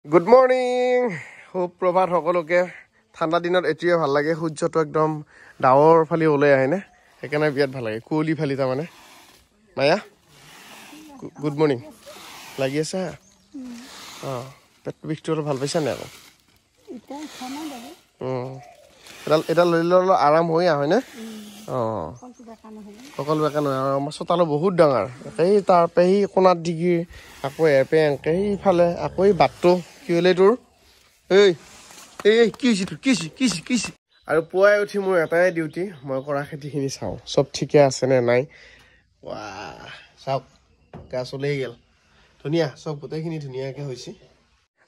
Good morning. সুপ্ৰভাত সকলোকে ঠাণ্ডা দিনত এটিয়ে ভাল লাগে সূৰ্যটো একদম ডাৱৰ ফালি ওলাই আহে না সেইকাৰণে বিয়াত ভাল লাগে কুঁৱলী ফালি তাৰ মানে মায়া গুড মৰ্নিং লাগি আছে পেট বিষটো অলপ ভাল পাইছা নে আকৌ এটা লৈ ল'লে আৰাম হৈ আহে হয়নে সকলো একে নহয় আৰু আমাৰ চোতালো বহুত ডাঙৰ এই তাৰ পৰা সেই কোণাত ডিগি আকৌ এপে এনেকৈ সেইফালে আকৌ এই বাটটো কি হ'লে তোৰ এই এই কি হৈছে তোৰ কি আৰু পুৱাই উঠি মোৰ এটাই ডিউটি মই কৰা খেতিখিনি চাওঁ চব ঠিকে আছেনে নাই চাওক গা চলেই গ'ল ধুনীয়া চব গোটেইখিনি ধুনীয়াকৈ হৈছে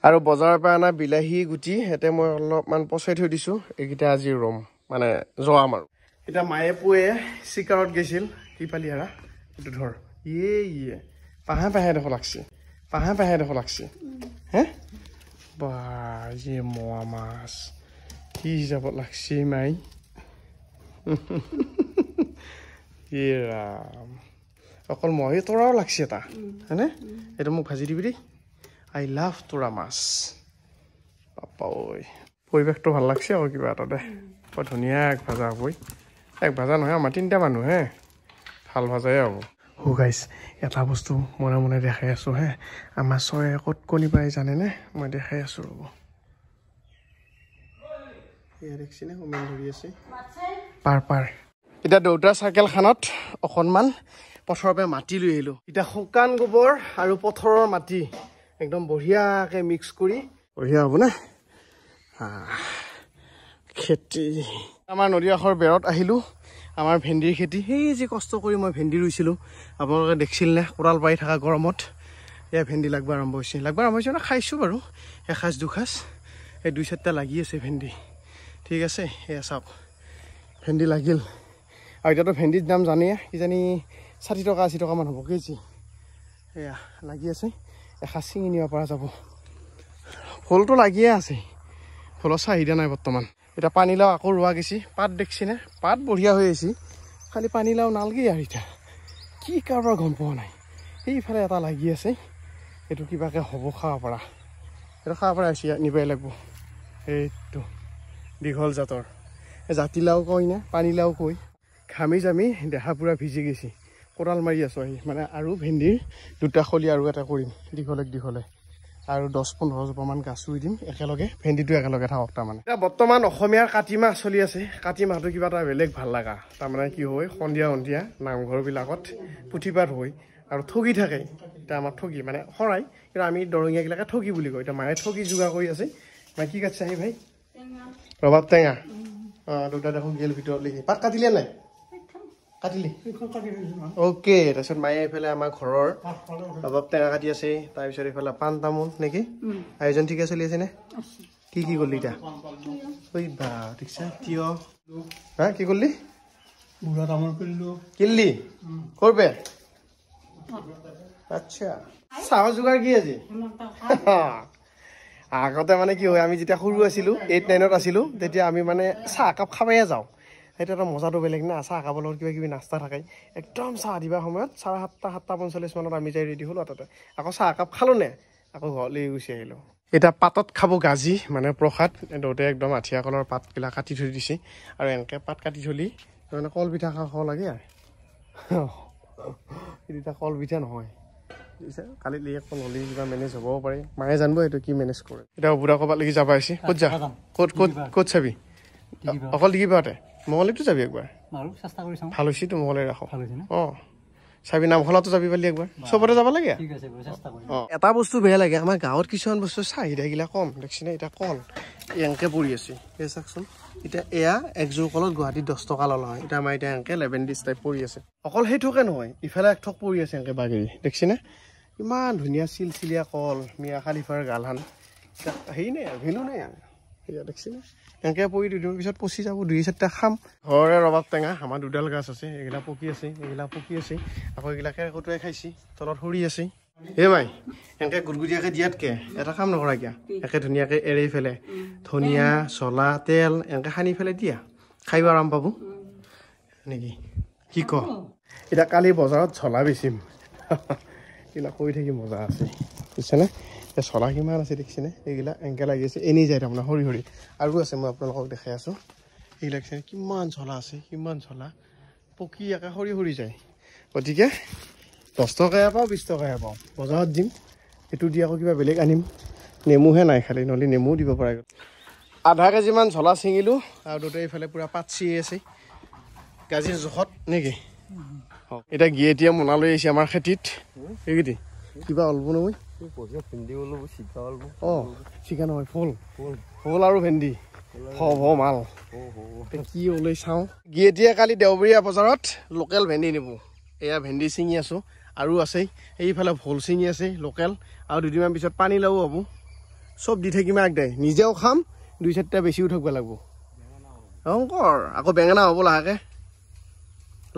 আৰু বজাৰৰ পৰা অনা বিলাহী গুটি সিহঁতে মই অলপমান পচাই থৈ দিছোঁ এইকেইটা আজি ৰুম মানে যোৱাম আৰু এতিয়া মায়ে পুৱে চিকাৰত গৈছিল কি পালি হাৰা এইটো ধৰ ইয়ে পাহে দেখো লাগছে হে বা ইয়ে মোৱা মাছ কি হিচাপত লাগছে মাই ইয়ে ৰাম অকল মই তোৰাও লাগছে এটা হয়নে এইটো মোক ভাজি দিবি দেই আই লাভ তোৰা মাছ পাপা ঐ পৰিৱেশটো ভাল লাগছে আৰু কিবা এটা দে বৰ ধুনীয়া এক ভাজা হ'বই এক ভাজা নহয় আমাৰ তিনিটা মানুহ হে ভাল ভাজাই হ'ব গাইছ এটা বস্তু মনে মনে দেখাই আছোঁ হে আমাৰ চৰাই ক'ত কণী পাই জানেনে মই দেখাই আছোঁ ৰ'ব এয়া দেখিছেনে কমেণ্ট ধৰি আছে পাৰ এতিয়া দেউতাৰ চাইকেলখনত অকণমান পথৰৰ পৰা মাটি লৈ আহিলোঁ এতিয়া শুকান গোবৰ আৰু পথৰৰ মাটি একদম বঢ়িয়াকৈ মিক্স কৰি বঢ়িয়া হ'ব নে খেতি আমাৰ নদী কাষৰ বেৰত আহিলোঁ আমাৰ ভেন্দিৰ খেতি সেই যে কষ্ট কৰি মই ভেন্দি ৰুইছিলোঁ আপোনালোকে দেখিছিল নে কোৰাল পাই থকা গৰমত এয়া ভেন্দি লাগব আৰম্ভ হৈছে মানে খাইছোঁ বাৰু এসাঁজ দুসাঁজ এই 2-4টা লাগি আছে ভেন্দি ঠিক আছে এয়া চাওক ভেন্দি লাগিল আৰু এতিয়াতো ভেন্দিৰ দাম জানেই কিজানি 60 টকা 80 টকামান হ'ব কেজি এয়া লাগি আছে এসাঁজ ছিঙি নিব পৰা যাব ফুলটো লাগিয়ে আছে ফুলৰ চাহিদা নাই বৰ্তমান এতিয়া পানীলাও আকৌ ৰোৱা গৈছে পাত দেখিছেনে পাত বঢ়িয়া হৈ আহিছে খালি পানীলাও নালগেই আৰু এতিয়া কি কাৰোবাৰ গম পোৱা নাই সেইফালে এটা লাগি আছে এইটো কিবাকৈ হ'ব খাব পৰা এইটো খাব পৰা হৈছে নিবই লাগিব এইটো দীঘল জাতৰ জাতিলাও কয় নে পানীলাও কয় ঘামি জামি দেহা পূৰা ভিজি গৈছে কোৰাল মাৰি আছোঁ আহি মানে আৰু ভেন্দিৰ 2টা খলি আৰু এটা কৰিম দীঘলে আৰু 10-15 জোপামান গাছ ৰুই দিম একেলগে ভেন্দিটো একেলগে থাকক তাৰমানে এতিয়া বৰ্তমান অসমীয়াৰ কাতি মাহ চলি আছে কাতি মাহটো কিবা এটা বেলেগ ভাল লগা তাৰমানে কি হয় সন্ধিয়া নামঘৰবিলাকত পুথিপাঠ হয় আৰু ঠগি থাকে এতিয়া আমাৰ ঠগি মানে শৰাই কিন্তু আমি দৰঙীয়াবিলাকে ঠগি বুলি কয় এতিয়া মায়ে ঠগি যোগাৰ কৰি আছে মায়ে কি কাটছে আহি ভাই ৰবাব টেঙা দুটা দেখোন গেল ভিতৰত লিখি পাত কাটিলে নাই কাটিলি অ'কে তাৰপিছত মায়ে এইফালে আমাৰ ঘৰৰ ৰবাব টেঙা কাটি আছে তাৰপিছত এইফালে পাণ তামোল নেকি আয়োজন ঠিকে চলি আছে নে কি কৰিলি এতিয়া ঐ বা ঠিকছে তিয়হ হা কি কৰিলি বুঢ়া তামোল কিনলি কৰবে আচ্ছা চাহৰ যোগাৰ কি আজি আগতে মানে কি হয় আমি যেতিয়া সৰু আছিলোঁ 8-9ত আছিলোঁ তেতিয়া আমি মানে চাহ একাপ খাবয়ে যাওঁ সেইটো এটা মজাটো বেলেগ না চাহ খাব লগত কিবা কিবি নাস্তা থাকে একদম চাহ দিবা সময়ত 7:30 মানত আমি যাই ৰেডি হ'লোঁ তাতে আকৌ চাহ একাপ খালোঁ নে আকৌ ঘৰলৈ গুচি আহিলোঁ এতিয়া পাতত খাব গাজি মানে প্ৰসাদ দেউতাই একদম আঠিয়া কলৰ পাতবিলাক কাটি থৈ দিছে আৰু এনেকৈ পাত কাটি থলি মানে কল পিঠা খাব লাগে আৰু এতিয়া কল পিঠা নহয় কালি আকৌ নলি কিবা মেনেজ হ'বও পাৰে মায়ে জানিব এইটো কি মেনেজ কৰে এতিয়া বুঢ়া ক'ৰবাত লাগি যাব আহিছে ক'ত যা ক'ত চাবি অকল দেখি পাওঁতে মঙলীতো যাবি একবাৰ ভাল হৈছে তো মঙলী ৰাখো চাবি নামখলাতো যাবি পালি একবাৰ চবতে যাব লাগে এটা বস্তু বেয়া লাগে আমাৰ গাঁৱত কিছুমান বস্তু চাহিদাগিলা কম দেখিছেনে এতিয়া কল এনেকৈ পৰি আছে এই চাওকচোন এতিয়া এয়া একযোৰ কলত গুৱাহাটীত 10 টকা ল'লা হয় এতিয়া আমাৰ এতিয়া এনেকৈ 11 ডিছ টাইপ পৰি আছে অকল সেইটোকে নহয় ইফালে এক ঠক পৰি আছে এনেকৈ বাগেৰি দেখিছেনে ইমান ধুনীয়া চিলচিলীয়া কল মিয়া খালিফাৰ গালহান হেৰি নাই আৰু ভেলু নাই আৰু সেয়া দেখিছেনে এনেকৈ পৰি দুদিনৰ পিছত পচি যাব 2-4টা খাম ঘৰৰে ৰবাব টেঙা আমাৰ 2ডাল গাছ আছে এইগিলা পকি আছে আকৌ এইগিলাকে কটুৱাই খাইছে তলত সৰি আছে এই মাই এনেকৈ গুটগুটীয়াকৈ দিয়াতকৈ এটা কাম নকৰা কিয়া একে ধুনীয়াকৈ এৰি ফেলে ধনিয়া জ্বলা তেল এনেকৈ সানি ফেলে দিয়া খাইব আৰাম পাব নেকি কি ক এতিয়া কালি বজাৰত জ্বলা বেচিম এইবিলাক কৰি থাকি মজা আছে বুজিছেনে এই চলা কিমান আছে দেখিছেনে এইগিলা এনেকৈ লাগি আছে এনেই যায় তাৰমানে সৰি সৰি আৰু আছে মই আপোনালোকক দেখাই আছোঁ এইগিলা দেখিছেনে কিমান চলা আছে কিমান চলা পকি একে সৰি সৰি যায় গতিকে 10 টকাহে পাওঁ 20 টকাহে পাওঁ বজাৰত দিম এইটো দি আকৌ কিবা বেলেগ আনিম নেমুহে নাই খালি নহ'লে নেমুও দিব পৰা গ'ল আধা কেজিমান ঝলা ছিঙিলোঁ আৰু দুটা এইফালে পূৰা পাত চিঙি আছে গাজিৰ জোখত নেকি এটা গিয়েটিয়ে মোনা লৈ আহিছে আমাৰ খেতিত এইকেইটি কিবা অলব নহয় অঁ চিকা নহয় ফুল ফুল আৰু ভেন্দি মাল কি ওলাই চাওঁ গিয়েটিয়ে কালি দেওবৰীয়া বজাৰত লোকেল ভেন্দি নিব এয়া ভেন্দি ছিঙি আছোঁ আৰু আছেই এইফালে ভোল ছিঙি আছে লোকেল আৰু দুদিনমান পিছত পানীলাও হ'ব চব দি থাকিম একদাই নিজেও খাম 2-4টা বেছিও থাকিব লাগিব শংকৰ আকৌ বেঙেনা হ'ব লাহেকৈ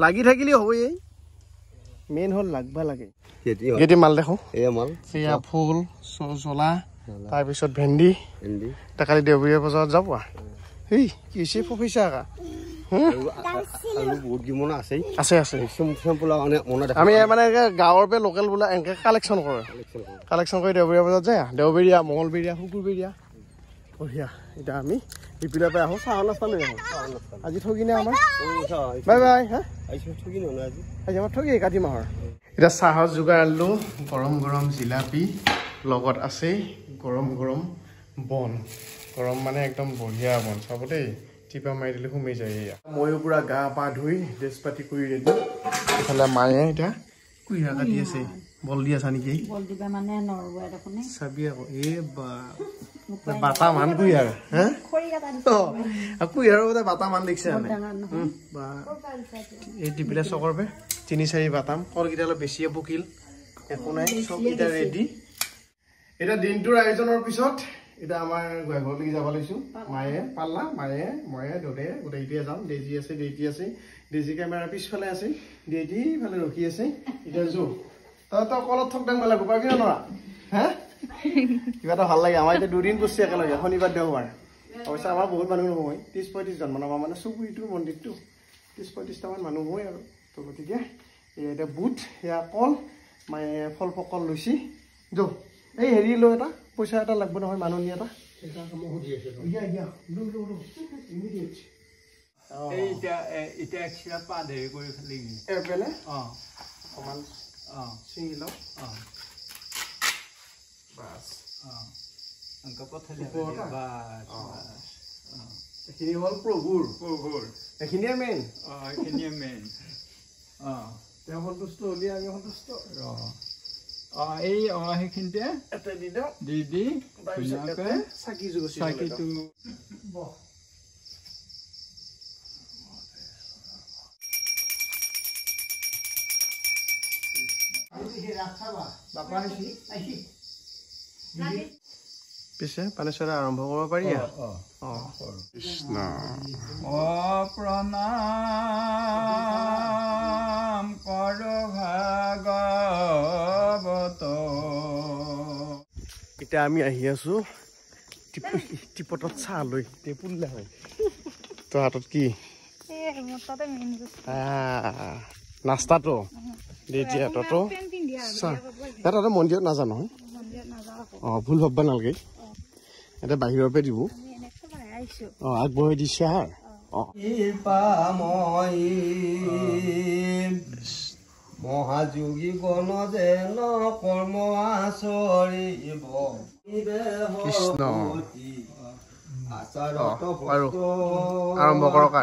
লাগি থাকিলেই হ'ব এই মেইন হ'ল লাগবা লাগে গেটি মাল দেখোঁ এয়া ফুল জ্বলা তাৰপিছত ভেন্দি এটা কালি দেওবৰীয়া বজাৰত যাব এই কি হৈছে পইচা আকা আছে আছে আমি মানে গাঁৱৰ পৰা লোকেল বোলা এনেকৈ কালেকশ্যন কৰি দেওবৰীয়া বজাৰত যায় দেওবৰীয়া মঙলবৰীয়া শুকুৰবৰীয়া বঢ়িয়া এতিয়া আমি ইপিনৰ পৰা আহোঁ চাহ নাস্তা লৈ আহোঁ আজি ঠগিনে আমাৰ বাই বাই হা আজি আমাৰ ঠগি কাতি মাহৰ এতিয়া চাহৰ যোগাৰ আনিলোঁ গৰম গৰম জিলাপি লগত আছেই গৰম গৰম বন গৰম মানে একদম বঢ়িয়া বন চাব দেই টিপা মাৰি দিলে সোমাই যায় এয়া ময়ো পূৰা গা পা ধুই ড্ৰেছ পাতি কৰি ৰেডি এইফালে মায়ে এতিয়া কুইহা কাটি আছে বল দি আছা নেকি চাবি আকৌ এই বাটা মান কুইহাৰ হা কুইহাৰৰ বাটা মান দেখিছে এই টিপিলে চকৰ পে 3-4 বাটাম কলকেইটা অলপ বেছিয়ে পকিল একো নাই চবকেইটা ৰেডি এতিয়া দিনটোৰ আয়োজনৰ পিছত এতিয়া আমাৰ ঘৰলৈকে যাব লৈছোঁ মায়ে পাল্লা মায়ে ময়ে দৌৰে গোটেইটোৱে যাম ডেজি আছে ডেজি কেমেৰা পিছফালে আছে ডেজি ইফালে ৰখি আছে এতিয়া যো তই কলত থক দাং মেলা গোপাবি নৰা হা কিবা এটা ভাল লাগে আমাৰ এতিয়া 2 দিন কৰিছে একেলগে শনিবাৰ দেওবাৰ অৱশ্যে আমাৰ বহুত মানুহ নহয় 30-35 জন মান আমাৰ মানে চুবুৰীটো মন্দিৰটো 30-35টামান মানুহ হয় আৰু তো গতিকে এতিয়া বুট এয়া কল মায়ে ফল ফকল লৈছি যো এই হেৰি লৈ এটা পইচা এটা লাগব নহয় মানুহ নি এটা এইখিনি হ'ল প্ৰভুৰ এইখিনিয়ে মেইন তেওঁ সন্তুষ্ট হ'লে আমি সন্তুষ্ট এই সেইখিনিতে এটা দি দিওঁ দি চাকিটো পিছে পানেশ্বৰে আৰম্ভ কৰিব পাৰি কৃষ্ণ প্ৰণাম কৰ ভাগৱত এতিয়া আমি আহি আছো টিপটত চাহ লৈ টেপুল্লা হয় তোৰ হাতত কি নাস্তাটো এতিয়া ততো তাতে মন্দিৰত নাজানো ভুল ভাববা নালাগে এটা বাহিৰৰ পৰা দিব আগবঢ়াই দিছে মহাযোগী গণ যেন কৰ্ম আচৰিব কৃষ্ণ আৰু আৰম্ভ কৰক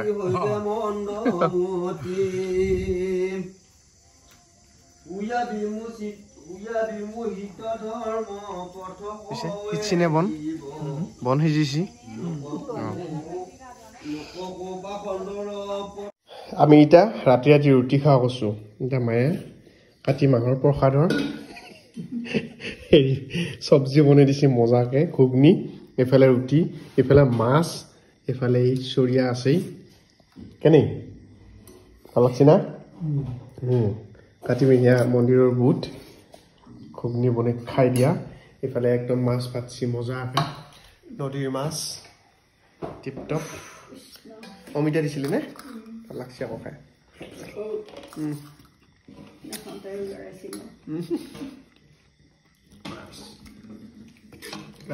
সিচিনে বন সিজিছি আমি এতিয়া ৰাতি ৰুটি খোৱা কৈছোঁ এতিয়া মায়ে কাতি মাহৰ প্ৰসাদৰ হেৰি চব্জি বনাই দিছে মজাকৈ ঘুগনি এইফালে ৰুটি এইফালে মাছ এইফালে এই চৰিয়া আছেই কেনে ভাল লাগছে না কাতিমহীয়া মন্দিৰৰ বুট ঘুগনি বনাই খাই দিয়া এইফালে একদম মাছ পাতছি মজাকৈ নদীৰ মাছ টিপটপ অমিতা দিছিলে নে ভাল লাগছে আকৌ খাই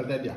পেলাই দিয়া